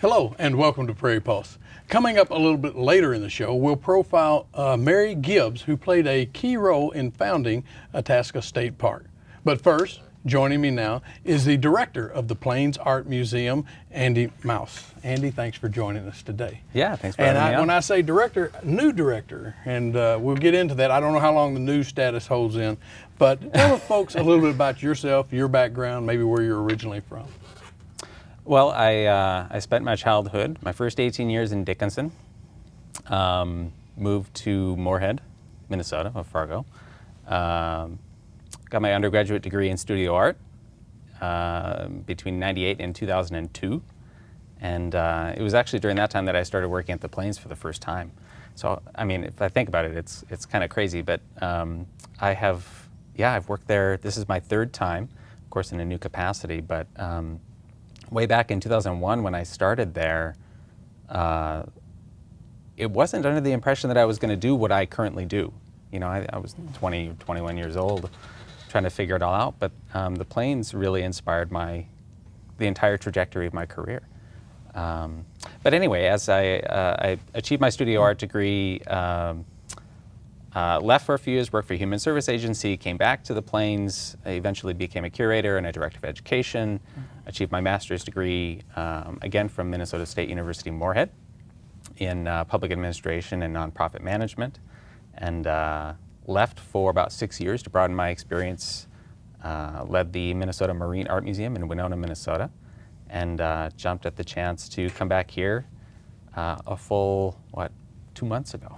Hello and welcome to Prairie Pulse. Coming up a little bit later in the show, we'll profile Mary Gibbs, who played a key role in founding Itasca State Park. But first, joining me now is the director of the Plains Art Museum, Andy Mouse. Andy, thanks for joining us today. Yeah, thanks for having me on. When I say director, new director, and we'll get into that. I don't know how long the new status holds in, but tell the folks a little bit about yourself, your background, maybe where you're originally from. Well, I spent my childhood, my first 18 years in Dickinson, moved to Moorhead, Minnesota, of Fargo, got my undergraduate degree in studio art between 98 and 2002, and it was actually during that time that I started working at the Plains for the first time. So, I mean, if I think about it, it's kind of crazy, but I've worked there. This is my third time, of course, in a new capacity, but way back in 2001 when I started there, it wasn't under the impression that I was going to do what I currently do. You know, I was 20, 21 years old trying to figure it all out, but the Plains really inspired the entire trajectory of my career. But anyway, as I achieved my studio art degree, left for a few years, worked for a human service agency, came back to the Plains, I eventually became a curator and a director of education, achieved my master's degree, again from Minnesota State University Moorhead in public administration and nonprofit management, and left for about 6 years to broaden my experience, led the Minnesota Marine Art Museum in Winona, Minnesota, and jumped at the chance to come back here a full, 2 months ago.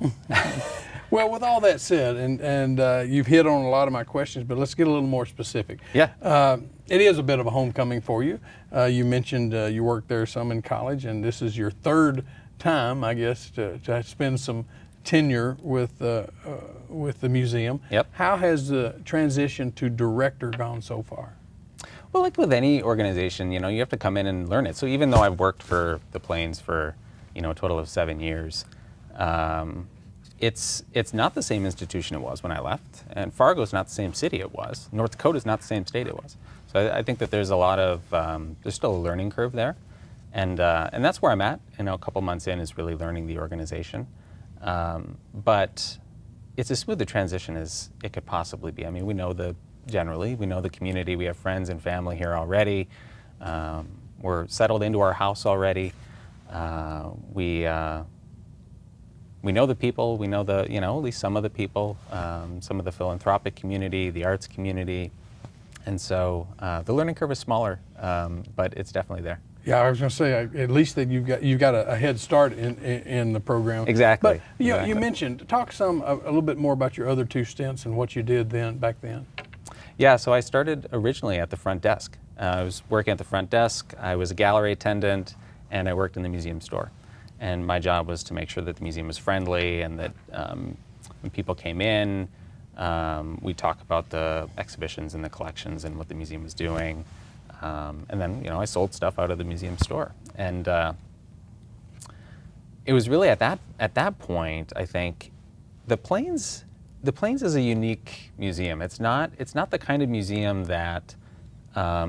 Well, with all that said, and you've hit on a lot of my questions, but let's get a little more specific. Yeah. It is a bit of a homecoming for you. You mentioned you worked there some in college, and this is your third time, I guess, to spend some tenure with the museum. Yep. How has the transition to director gone so far? Well, like with any organization, you know, you have to come in and learn it. So even though I've worked for the Plains for, a total of 7 years, it's not the same institution it was when I left, and Fargo's not the same city it was. North Dakota's not the same state it was. So I think that there's a lot of there's still a learning curve there, and that's where I'm at. A couple months in is really learning the organization, but it's as smooth a transition as it could possibly be. I mean, we know the community. We have friends and family here already. We're settled into our house already. We know the people, we know at least some of the people, some of the philanthropic community, the arts community, and so the learning curve is smaller, but it's definitely there. Yeah, I was going to say at least that you've got a head start in the program. Exactly. But you mentioned talk a little bit more about your other two stints and what you did back then. Yeah, so I started originally at the front desk. I was working at the front desk. I was a gallery attendant, and I worked in the museum store. And my job was to make sure that the museum was friendly and that when people came in, we talk about the exhibitions and the collections and what the museum was doing. And then, I sold stuff out of the museum store. And it was really at that point, I think, the Plains is a unique museum. It's not the kind of museum that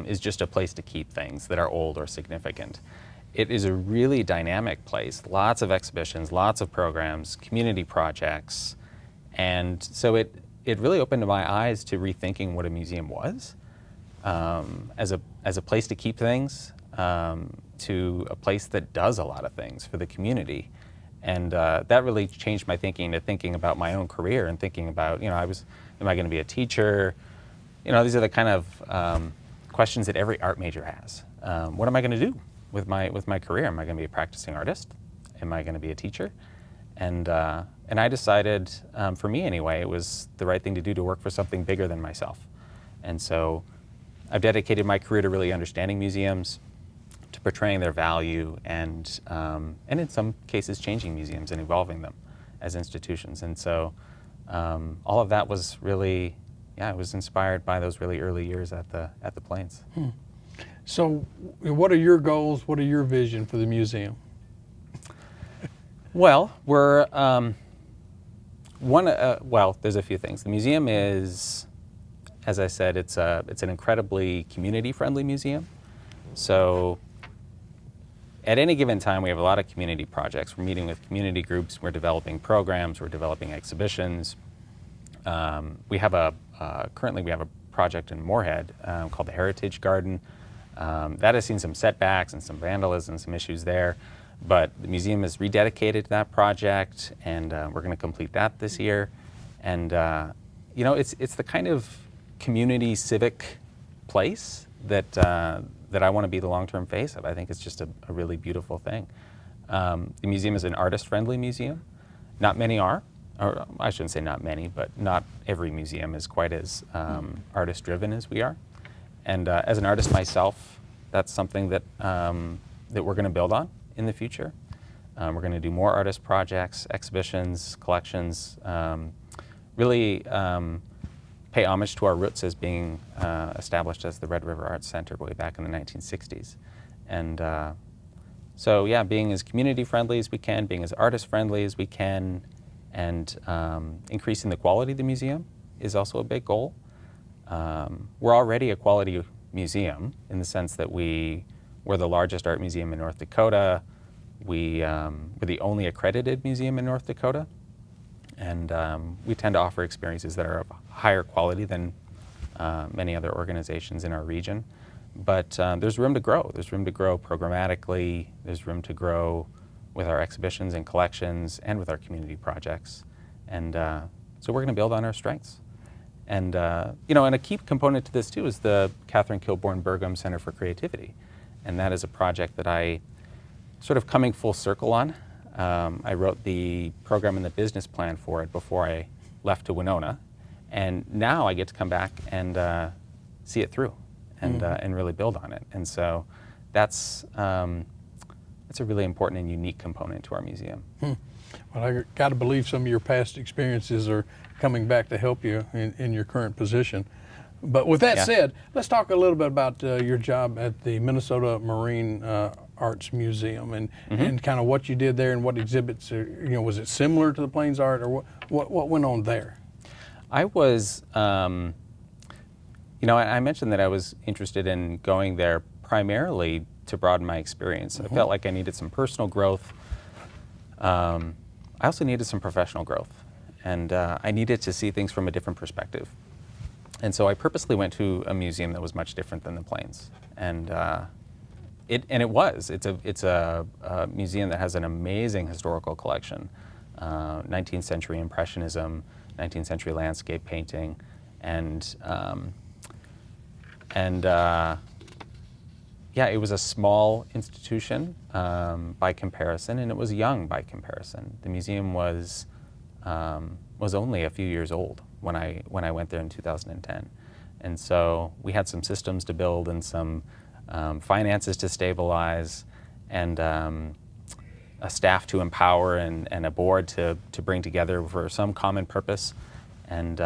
is just a place to keep things that are old or significant. It is a really dynamic place, lots of exhibitions, lots of programs, community projects, and so it really opened my eyes to rethinking what a museum was, as a place to keep things, to a place that does a lot of things for the community, and that really changed my thinking to thinking about my own career and thinking about, am I going to be a teacher? These are the kind of questions that every art major has. What am I going to do with my career? Am I going to be a practicing artist? Am I going to be a teacher? And I decided, for me anyway, it was the right thing to do to work for something bigger than myself. And so I've dedicated my career to really understanding museums, to portraying their value, and in some cases changing museums and evolving them as institutions. And so all of that was really, it was inspired by those really early years at the Plains. So what are your goals? What are your vision for the museum? Well, we're there's a few things. The museum is, as I said, it's an incredibly community-friendly museum. So at any given time, we have a lot of community projects. We're meeting with community groups. We're developing programs. We're developing exhibitions. Currently we have a project in Moorhead called the Heritage Garden. That has seen some setbacks and some vandalism, some issues there. But the museum is rededicated to that project, and we're going to complete that this year. And you know, it's the kind of community civic place that that I want to be the long-term face of. I think it's just a really beautiful thing. The museum is an artist-friendly museum. Not many are, or I shouldn't say not many, but not every museum is quite as artist-driven as we are. And as an artist myself, that's something that that we're going to build on in the future. We're going to do more artist projects, exhibitions, collections, really pay homage to our roots as being established as the Red River Arts Center way back in the 1960s. And so yeah, being as community friendly as we can, being as artist friendly as we can, and increasing the quality of the museum is also a big goal. We're already a quality museum in the sense that we're the largest art museum in North Dakota. We're the only accredited museum in North Dakota. And we tend to offer experiences that are of higher quality than many other organizations in our region. But there's room to grow. There's room to grow programmatically. There's room to grow with our exhibitions and collections and with our community projects. And so we're going to build on our strengths. And you know, and a key component to this too is the Catherine Kilbourne Burgum Center for Creativity. And that is a project that I sort of coming full circle on. I wrote the program and the business plan for it before I left to Winona, and now I get to come back and see it through, and really build on it. And so that's a really important and unique component to our museum. Well, I got to believe some of your past experiences are coming back to help you in your current position. But with that said, let's talk a little bit about your job at the Minnesota Marine Arts Museum and kind of what you did there and what exhibits. You know, was it similar to the Plains Art, or what went on there? I was, you know, I mentioned that I was interested in going there primarily to broaden my experience. I felt like I needed some personal growth. I also needed some professional growth, and I needed to see things from a different perspective. And so I purposely went to a museum that was much different than the Plains, and it's a museum that has an amazing historical collection, 19th century Impressionism, 19th century landscape painting, and yeah, it was a small institution by comparison, and it was young by comparison. The museum was only a few years old when I went there in 2010, and so we had some systems to build and some finances to stabilize, and a staff to empower, and a board to bring together for some common purpose, and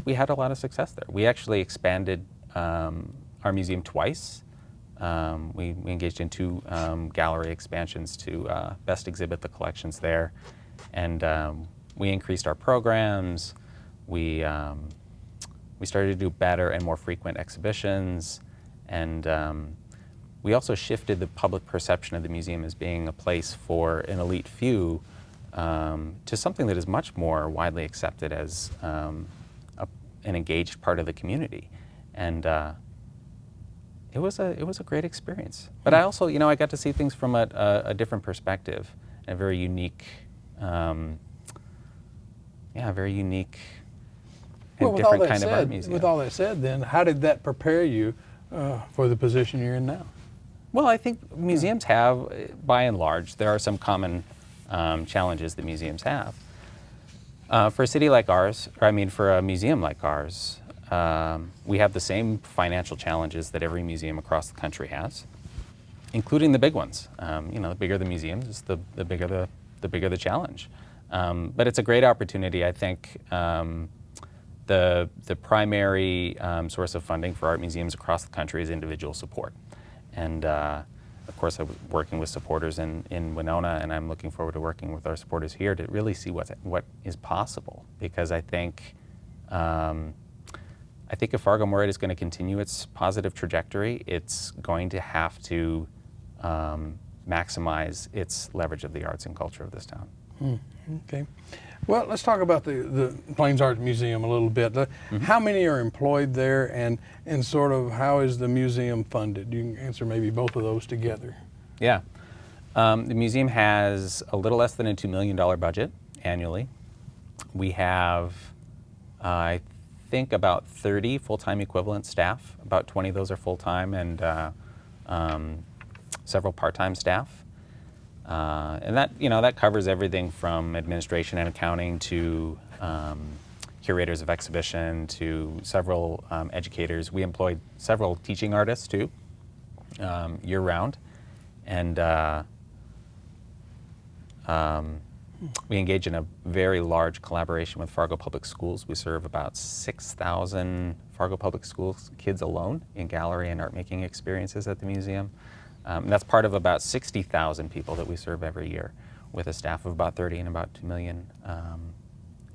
we had a lot of success there. We actually expanded our museum twice. We engaged in 2 gallery expansions to best exhibit the collections there, and we increased our programs. We started to do better and more frequent exhibitions, and we also shifted the public perception of the museum as being a place for an elite few to something that is much more widely accepted as an engaged part of the community, and it was a great experience. But I also, you know, I got to see things from a different perspective, and a very unique, very unique and different kind of art museum. With all that said, then, how did that prepare you for the position you're in now? Well, I think museums have, by and large, there are some common challenges that museums have. For a city like ours, or I mean for a museum like ours, we have the same financial challenges that every museum across the country has, including the big ones. You know, the bigger the museums, the bigger the challenge. But it's a great opportunity, I think. The primary source of funding for art museums across the country is individual support. And of course, I was working with supporters in Winona, and I'm looking forward to working with our supporters here to really see what is possible. Because I think if Fargo-Moorhead is going to continue its positive trajectory, it's going to have to Mm-hmm. maximize its leverage of the arts and culture of this town. Okay. Well, let's talk about the Plains Art Museum a little bit. How many are employed there, and sort of how is the museum funded? You can answer maybe both of those together. Yeah. The museum has a little less than a $2 million budget annually. We have, I think, about 30 full-time equivalent staff. About 20 of those are full-time, and several part-time staff. And that covers everything from administration and accounting to curators of exhibition to several educators. We employ several teaching artists too, year-round, and we engage in a very large collaboration with Fargo Public Schools. We serve about 6,000 Fargo Public Schools kids alone in gallery and art-making experiences at the museum. And that's part of about 60,000 people that we serve every year, with a staff of about 30 and about 2 million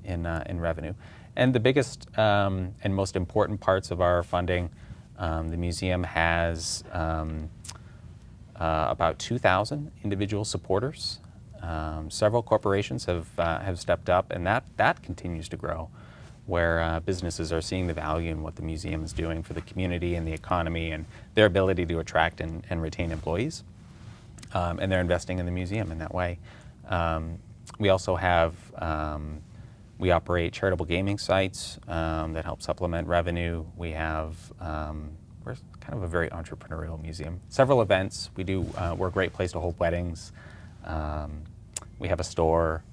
in revenue. And the biggest and most important parts of our funding, the museum has about 2,000 individual supporters. Several corporations have stepped up, and that continues to grow, where businesses are seeing the value in what the museum is doing for the community and the economy and their ability to attract and retain employees. And they're investing in the museum in that way. We also have, we operate charitable gaming sites that help supplement revenue. We have, we're kind of a very entrepreneurial museum. Several events. We're a great place to hold weddings. We have a store.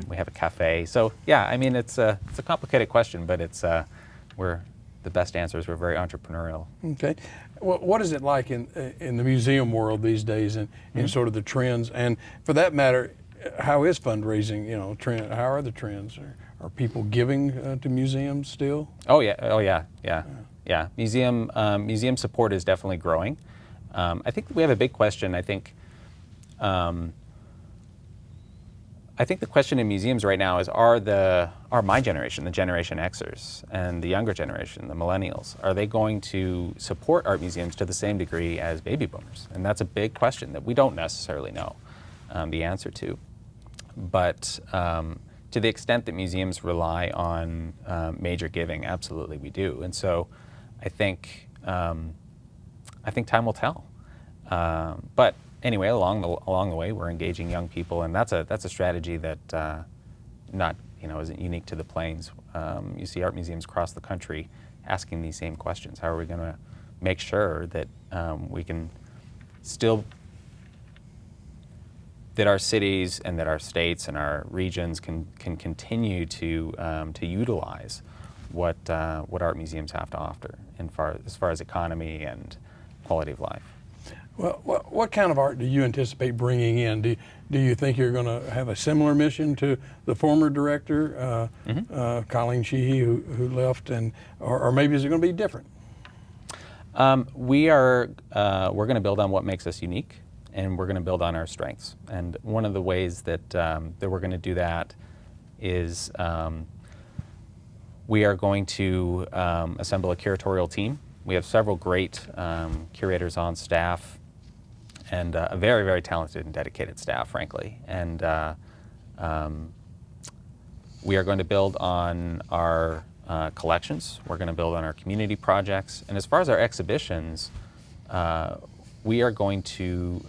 We have a cafe. So yeah, I mean, it's a complicated question, but the best answer is we're very entrepreneurial. Okay. Well, what is it like in the museum world these days, and sort of the trends? And for that matter, how is fundraising? How are the trends? Are people giving to museums still? Oh yeah. Museum support is definitely growing. I think we have a big question. I think the question in museums right now is, are my generation, the Generation Xers, and the younger generation, the millennials, are they going to support art museums to the same degree as baby boomers? And that's a big question that we don't necessarily know the answer to. But to the extent that museums rely on major giving, absolutely we do. And so I think time will tell. But anyway, along the way, we're engaging young people, and that's a strategy that isn't unique to the Plains. You see art museums across the country asking these same questions. How are we going to make sure that we can still, that our cities and that our states and our regions can continue to utilize what art museums have to offer as far as economy and quality of life. Well, what kind of art do you anticipate bringing in? Do you think you're going to have a similar mission to the former director, Colleen Sheehy, who left, or maybe is it going to be different? We're going to build on what makes us unique, and we're going to build on our strengths. And one of the ways that we're going to do that is we are going to assemble a curatorial team. We have several great curators on staff, and a very, very talented and dedicated staff, frankly. And we are going to build on our collections. We're going to build on our community projects. And as far as our exhibitions, we are going to,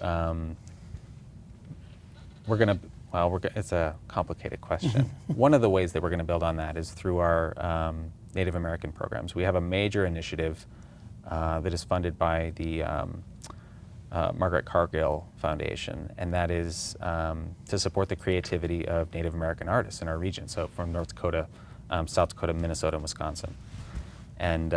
it's a complicated question. One of the ways that we're going to build on that is through our Native American programs. We have a major initiative that is funded by the Margaret Cargill Foundation, and that is to support the creativity of Native American artists in our region, so from North Dakota, South Dakota, Minnesota, and Wisconsin. And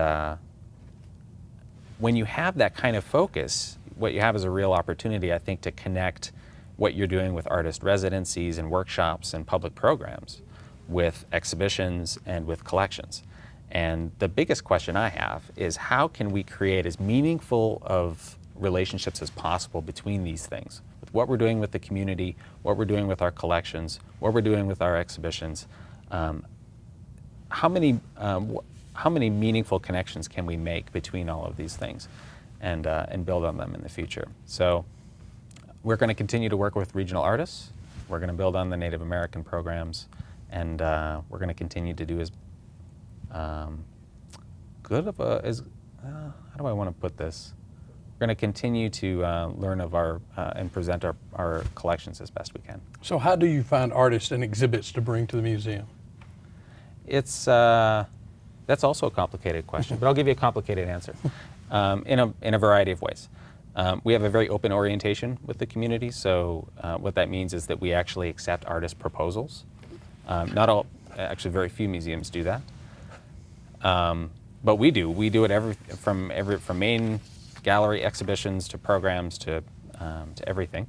when you have that kind of focus, what you have is a real opportunity, I think, to connect what you're doing with artist residencies and workshops and public programs with exhibitions and with collections. And the biggest question I have is, how can we create as meaningful of relationships as possible between these things, with what we're doing with the community, what we're doing with our collections, what we're doing with our exhibitions. How many meaningful connections can we make between all of these things, and build on them in the future? So we're going to continue to work with regional artists. We're going to build on the Native American programs, and we're going to continue to do as good of a, how do I want to put this? We're going to continue to learn of our and present our collections as best we can. So how do you find artists and exhibits to bring to the museum? It's that's also a complicated question, but I'll give you a complicated answer in a variety of ways. We have a very open orientation with the community, so what that means is that we actually accept artist proposals. Not all, actually very few museums do that, but we do. We do it from main gallery exhibitions to programs to everything.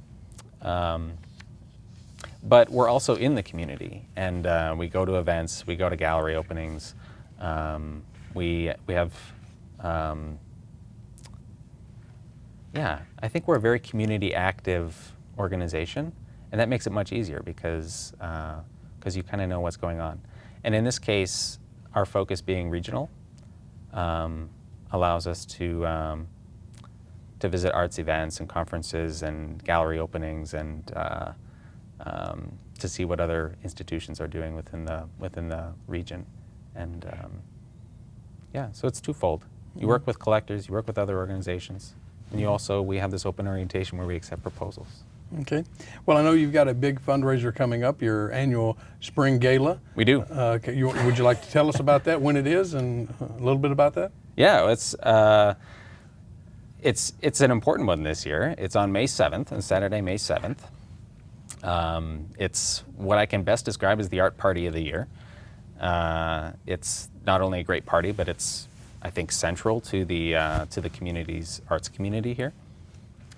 But we're also in the community, and we go to events, we go to gallery openings. We have, yeah, I think we're a very community active organization, and that makes it much easier because you kind of know what's going on. And in this case, our focus being regional allows us to visit arts events and conferences and gallery openings and to see what other institutions are doing within the region. And yeah, so it's twofold. You work with collectors, you work with other organizations, and we have this open orientation where we accept proposals. Okay. Well, I know you've got a big fundraiser coming up, your annual Spring Gala. We do. Would you like to tell us about that, when it is, and a little bit about that? Yeah, it's an important one this year. It's on May 7th, on Saturday, May 7th. It's what I can best describe as the art party of the year. It's not only a great party, but it's, I think, central to the community's arts community here.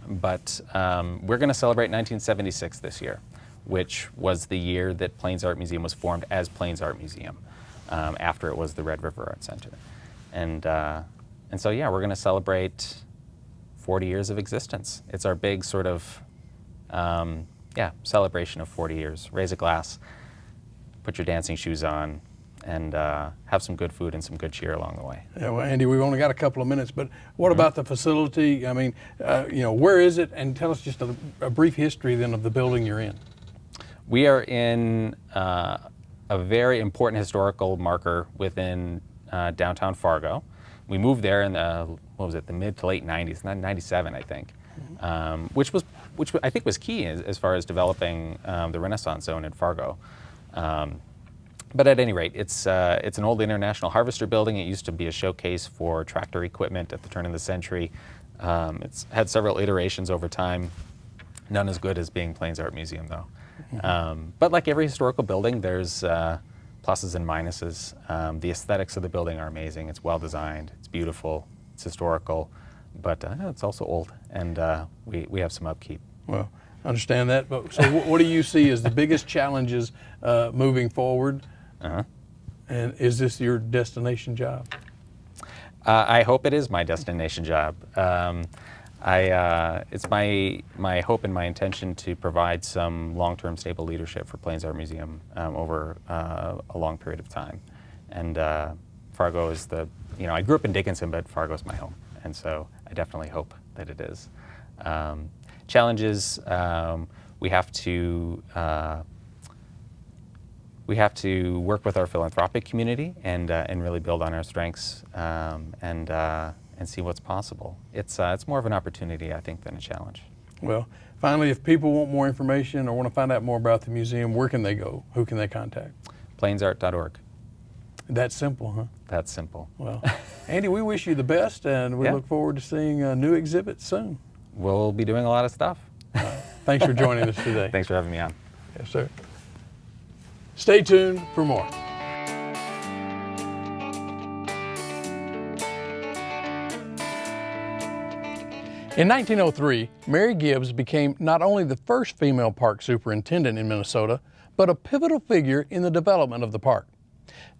But we're going to celebrate 1976 this year, which was the year that Plains Art Museum was formed as Plains Art Museum, after it was the Red River Art Center. And so, yeah, we're going to celebrate 40 years of existence. It's our big sort of, celebration of 40 years. Raise a glass, put your dancing shoes on, and have some good food and some good cheer along the way. Yeah, well, Andy, we've only got a couple of minutes, but what about the facility? I mean, where is it? And tell us just a brief history then of the building you're in. We are in a very important historical marker within downtown Fargo. We moved there in the mid to late 90s, 97, I think, which I think was key as far as developing the Renaissance zone in Fargo. But at any rate, it's an old International Harvester building. It used to be a showcase for tractor equipment at the turn of the century. It's had several iterations over time. None as good as being Plains Art Museum, though. But like every historical building, there's pluses and minuses. The aesthetics of the building are amazing. It's well designed. It's beautiful. It's historical. But it's also old, and we have some upkeep. Well, I understand that. But so, what do you see as the biggest challenges moving forward? And is this your destination job? I hope it is my destination job. It's my hope and my intention to provide some long-term stable leadership for Plains Art Museum over a long period of time. And Fargo is I grew up in Dickinson, but Fargo is my home. And so I definitely hope that it is. Challenges, we have to work with our philanthropic community and really build on our strengths and see what's possible. It's more of an opportunity, I think, than a challenge. Well, finally, if people want more information or want to find out more about the museum, where can they go? Who can they contact? Plainsart.org. That's simple, huh? That's simple. Well, Andy, we wish you the best, and we look forward to seeing new exhibits soon. We'll be doing a lot of stuff. Thanks for joining us today. Thanks for having me on. Yes, sir. Stay tuned for more. In 1903, Mary Gibbs became not only the first female park superintendent in Minnesota, but a pivotal figure in the development of the park.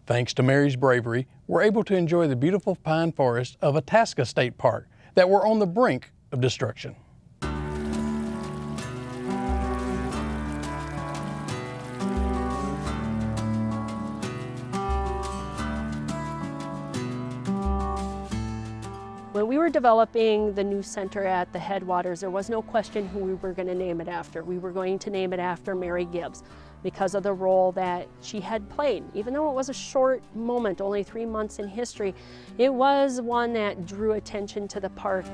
Thanks to Mary's bravery, we're able to enjoy the beautiful pine forests of Itasca State Park that were on the brink of destruction. When we were developing the new center at the headwaters, there was no question who we were going to name it after. We were going to name it after Mary Gibbs because of the role that she had played. Even though it was a short moment, only 3 months in history, it was one that drew attention to the park.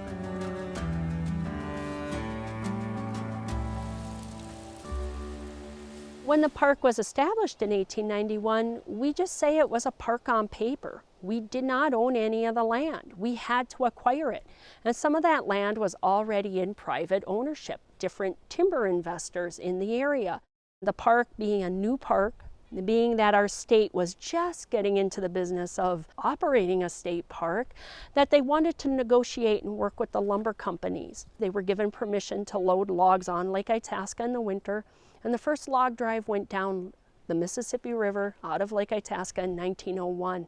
When the park was established in 1891, we just say it was a park on paper. We did not own any of the land. We had to acquire it. And some of that land was already in private ownership, different timber investors in the area. The park being a new park, being that our state was just getting into the business of operating a state park, that they wanted to negotiate and work with the lumber companies. They were given permission to load logs on Lake Itasca in the winter, and the first log drive went down the Mississippi River out of Lake Itasca in 1901.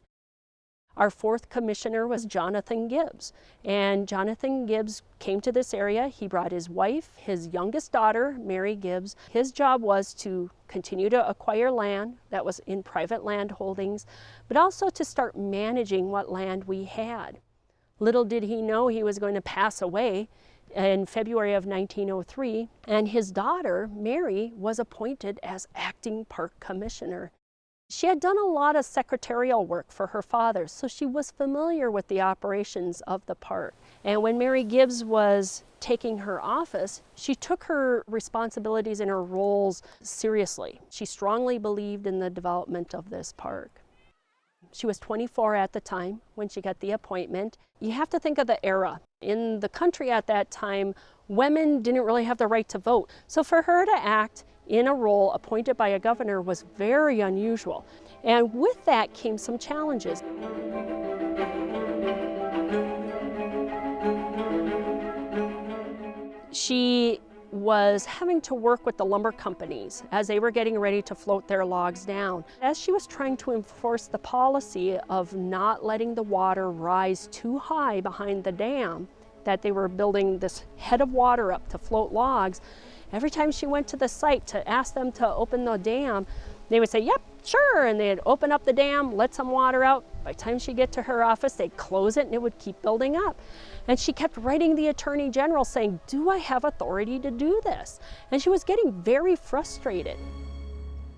Our fourth commissioner was Jonathan Gibbs, and Jonathan Gibbs came to this area. He brought his wife, his youngest daughter, Mary Gibbs. His job was to continue to acquire land that was in private land holdings, but also to start managing what land we had. Little did he know he was going to pass away in February of 1903, and his daughter, Mary, was appointed as acting park commissioner. She had done a lot of secretarial work for her father, so she was familiar with the operations of the park. And when Mary Gibbs was taking her office, she took her responsibilities and her roles seriously. She strongly believed in the development of this park. She was 24 at the time when she got the appointment. You have to think of the era. In the country at that time, women didn't really have the right to vote. So for her to act in a role appointed by a governor was very unusual. And with that came some challenges. She was having to work with the lumber companies as they were getting ready to float their logs down. As she was trying to enforce the policy of not letting the water rise too high behind the dam, that they were building this head of water up to float logs, every time she went to the site to ask them to open the dam, they would say, yep, sure, and they'd open up the dam, let some water out. By the time she'd get to her office, they'd close it and it would keep building up. And she kept writing the Attorney General saying, do I have authority to do this? And she was getting very frustrated.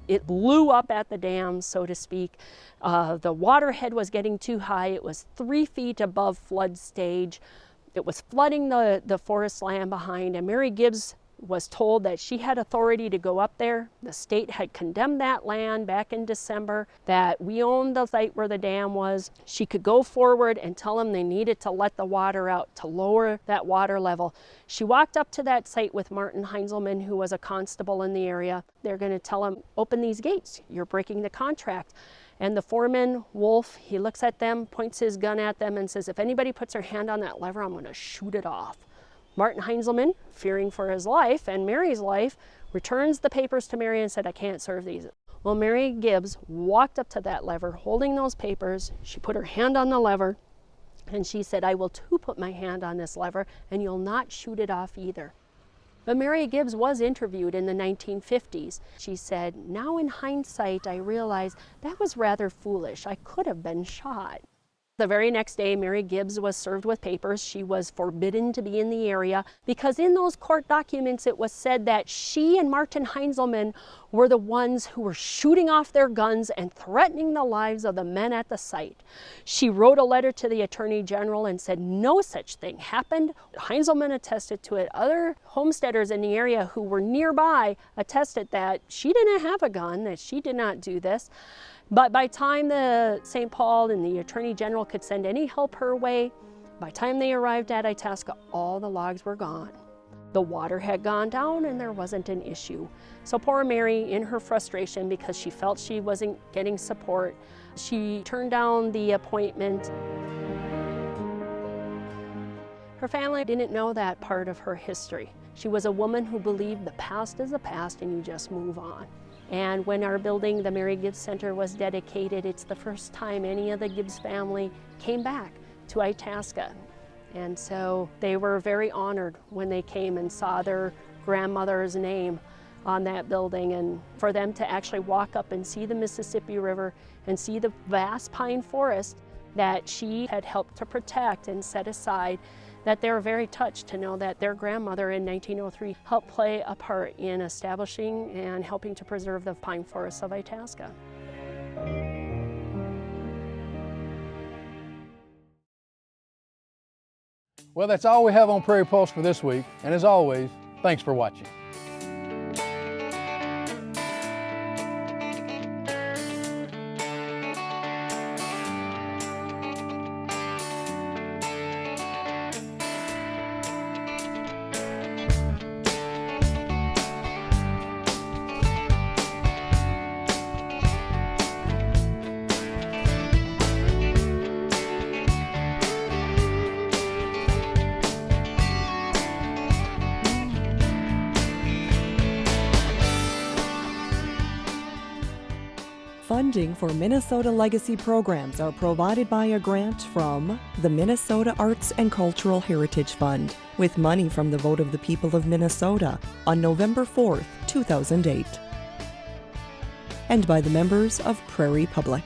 It blew up at the dam, so to speak. The water head was getting too high. It was 3 feet above flood stage. It was flooding the forest land behind, and Mary Gibbs was told that she had authority to go up there. The state had condemned that land back in December, that we owned the site where the dam was. She could go forward and tell them they needed to let the water out to lower that water level. She walked up to that site with Martin Heinzelman, who was a constable in the area. They're going to tell him, open these gates, you're breaking the contract. And the foreman, Wolf, he looks at them, points his gun at them and says, if anybody puts their hand on that lever, I'm going to shoot it off. Martin Heinzelman, fearing for his life and Mary's life, returns the papers to Mary and said, I can't serve these. Well, Mary Gibbs walked up to that lever holding those papers. She put her hand on the lever and she said, I will too put my hand on this lever and you'll not shoot it off either. But Mary Gibbs was interviewed in the 1950s. She said, now in hindsight, I realize that was rather foolish. I could have been shot. The very next day, Mary Gibbs was served with papers. She was forbidden to be in the area because in those court documents it was said that she and Martin Heinzelman were the ones who were shooting off their guns and threatening the lives of the men at the site. She wrote a letter to the Attorney General and said no such thing happened. Heinzelman attested to it. Other homesteaders in the area who were nearby attested that she didn't have a gun, that she did not do this. But by the time the St. Paul and the Attorney General could send any help her way, by the time they arrived at Itasca, all the logs were gone. The water had gone down and there wasn't an issue. So poor Mary, in her frustration because she felt she wasn't getting support, she turned down the appointment. Her family didn't know that part of her history. She was a woman who believed the past is the past and you just move on. And when our building, the Mary Gibbs Center, was dedicated, it's the first time any of the Gibbs family came back to Itasca. And so they were very honored when they came and saw their grandmother's name on that building, and for them to actually walk up and see the Mississippi River and see the vast pine forest that she had helped to protect and set aside, that they were very touched to know that their grandmother in 1903 helped play a part in establishing and helping to preserve the pine forests of Itasca. Well, that's all we have on Prairie Pulse for this week, and as always, thanks for watching. Funding for Minnesota Legacy programs are provided by a grant from the Minnesota Arts and Cultural Heritage Fund, with money from the vote of the people of Minnesota on November 4th, 2008, and by the members of Prairie Public.